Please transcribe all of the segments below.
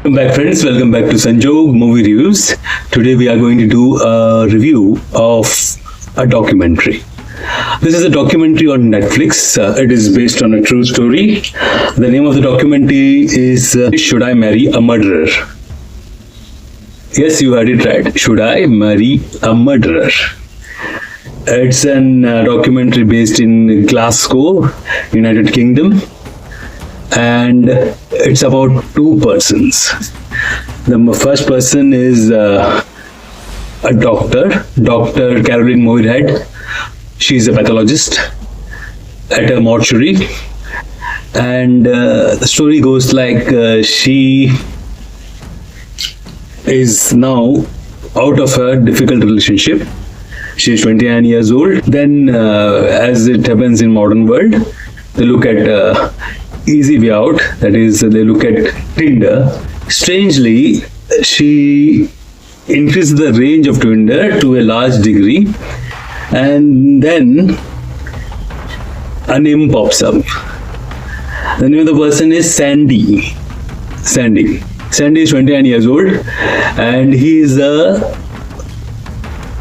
Welcome back, friends. Welcome back to Sanjog Movie Reviews. Today we are going to do a review of a documentary. This is a documentary on Netflix. It is based on a true story. The name of the documentary is Should I Marry a Murderer? Yes, you heard it right. Should I Marry a Murderer? It's an documentary based in Glasgow, United Kingdom, and it's about two persons. The first person is a doctor, Dr. Caroline Moorhead. She's a pathologist at a mortuary, and the story goes like she is now out of a difficult relationship. She's 29 years old. Then, as it happens in modern world, they look at easy way out. That is, they look at Tinder. Strangely, she increases the range of Tinder to a large degree, and then a name pops up. The name of the person is Sandy. Sandy is 29 years old, and he is a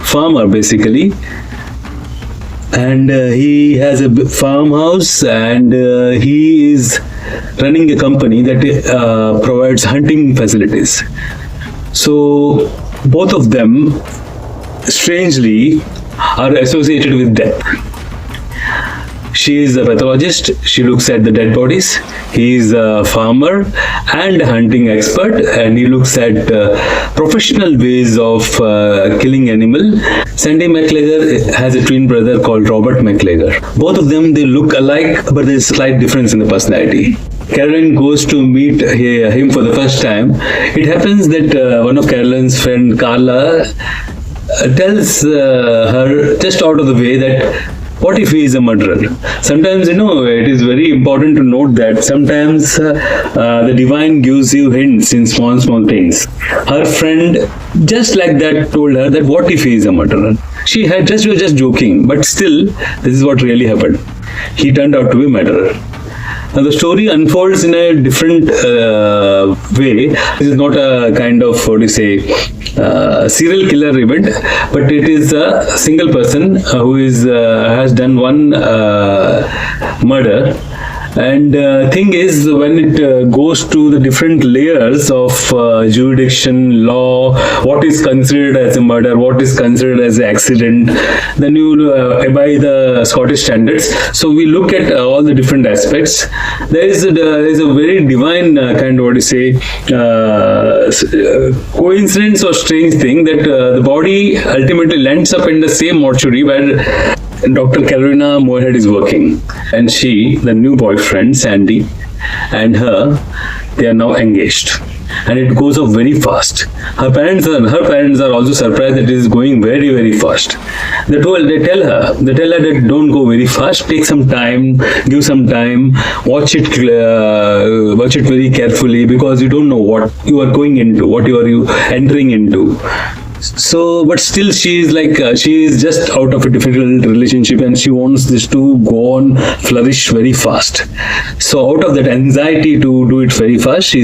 farmer basically, and he has a farmhouse, and he is running a company that provides hunting facilities. So both of them strangely are associated with death. She is a pathologist. She looks at the dead bodies. He is a farmer and a hunting expert, and he looks at professional ways of killing animal. Sandy McGregor has a twin brother called Robert McGregor. Both of them, they look alike, but there's a slight difference in the personality. Caroline goes to meet him for the first time. It happens that one of Caroline's friend, Carla, tells her just out of the way that what if he is a murderer? Sometimes, it is very important to note that sometimes the divine gives you hints in small things. Her friend, just like that, told her that what if he is a murderer? She was just joking, but still, this is what really happened. He turned out to be a murderer. Now the story unfolds in a different way. This is not a kind of, serial killer event, but it is a single person who has done one murder. And thing is, when it goes to the different layers of jurisdiction, law, what is considered as a murder, what is considered as an accident, then you by the Scottish standards. So we look at all the different aspects. There is a very divine kind of coincidence or strange thing that the body ultimately lands up in the same mortuary where Dr. Carolina Moorhead is working, and she, the new boyfriend Sandy, and her, they are now engaged, and it goes up very fast. Her parents are also surprised that it is going very, very fast. They tell her that don't go very fast, take some time, give some time, watch it very carefully, because you don't know what you are going into, what you are entering into. So, but still she is just out of a difficult relationship, and she wants this to go on flourish very fast. So out of that anxiety to do it very fast, she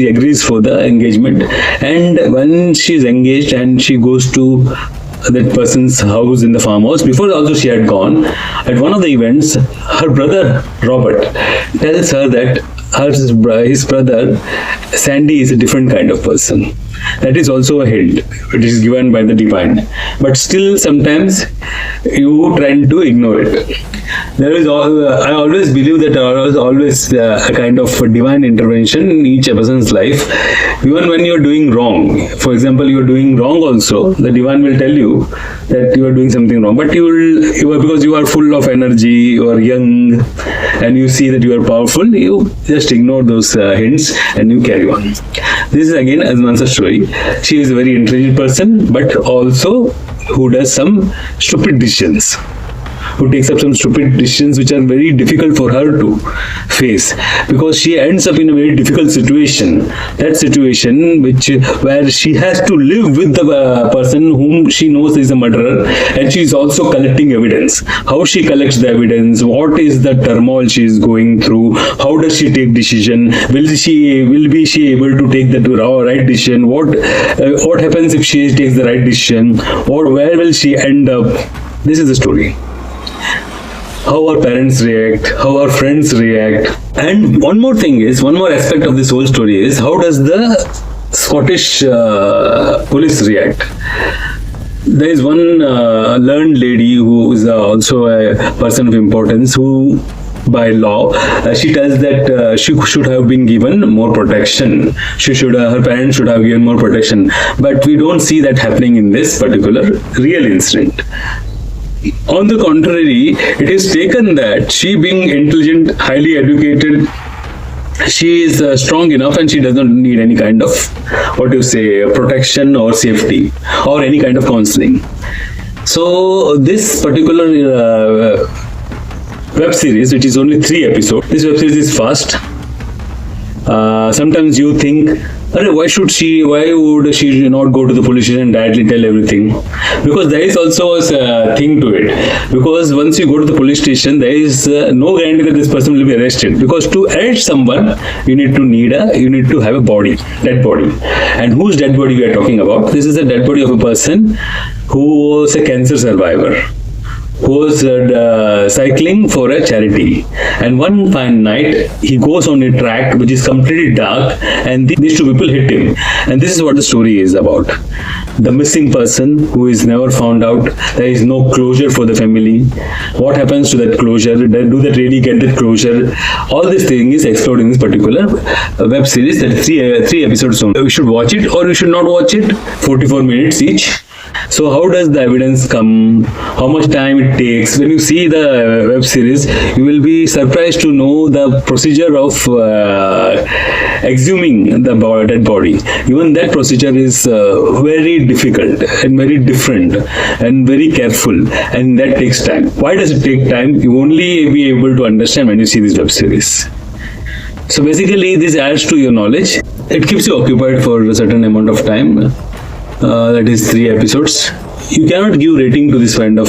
agrees for the engagement. And when she is engaged and she goes to that person's house in the farmhouse, before also she had gone, at one of the events, her brother Robert tells her that his brother Sandy is a different kind of person. That is also a hint. It is given by the divine, but still sometimes you try to ignore it. I always believe that there is always a kind of divine intervention in each person's life. Even when you are doing wrong, for example, you are doing wrong also, the divine will tell you that you are doing something wrong, but because you are full of energy, you are young, and you see that you are powerful, you just ignore those hints and you carry on. This is again Azman's story. She is a very intelligent person, but also who does some stupid decisions. who takes up some stupid decisions which are very difficult for her to face, because she ends up in a very difficult situation. That situation where she has to live with the person whom she knows is a murderer, and she is also collecting evidence. How she collects the evidence, what is the turmoil she is going through, how does she take decision, will be she able to take the right decision, what happens if she takes the right decision, or where will she end up. This is the story. How our parents react, how our friends react. And one more aspect of this whole story is, how does the Scottish police react. There is one learned lady who is also a person of importance, who by law she tells that she should have been given more protection. Her parents should have given more protection. But we don't see that happening in this particular real incident. On the contrary, it is taken that she, being intelligent, highly educated, she is strong enough and she does not need any kind of protection or safety or any kind of counseling. So this particular web series, which is only 3 episodes, this web series is fast. Sometimes you think, why would she not go to the police station and directly tell everything? Because there is also a thing to it. Because once you go to the police station, there is no guarantee that this person will be arrested. Because to arrest someone, you need to have a body, dead body. And whose dead body we are talking about? This is the dead body of a person who was a cancer survivor, who was cycling for a charity, and one fine night he goes on a track which is completely dark, and these 2 people hit him. And this is what the story is about. The missing person who is never found out. There is no closure for the family. What happens to that closure? Do they really get that closure? All this thing is explored in this particular web series. That 3 episodes only. We should watch it or we should not watch it. 44 minutes each. So how does the evidence come? How much time it takes? When you see the web series, you will be surprised to know the procedure of exhuming the dead body. Even that procedure is very difficult and very different and very careful, and that takes time. Why does it take time? You only be able to understand when you see this web series. So basically, this adds to your knowledge. It keeps you occupied for a certain amount of time. That is 3 episodes. You cannot give rating to this kind of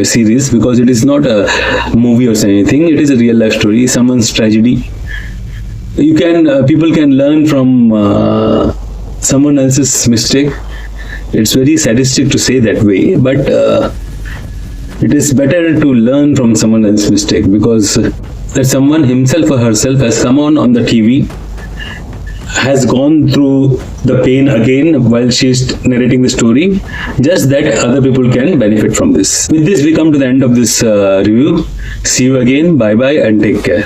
series because it is not a movie or anything. It is a real life story, someone's tragedy. People can learn from someone else's mistake. It's very sadistic to say that way, but it is better to learn from someone else's mistake, because that someone himself or herself has come on the TV, has gone through the pain again while she's narrating the story, just that other people can benefit from this. With this, we come to the end of this review. See you again. Bye bye and take care.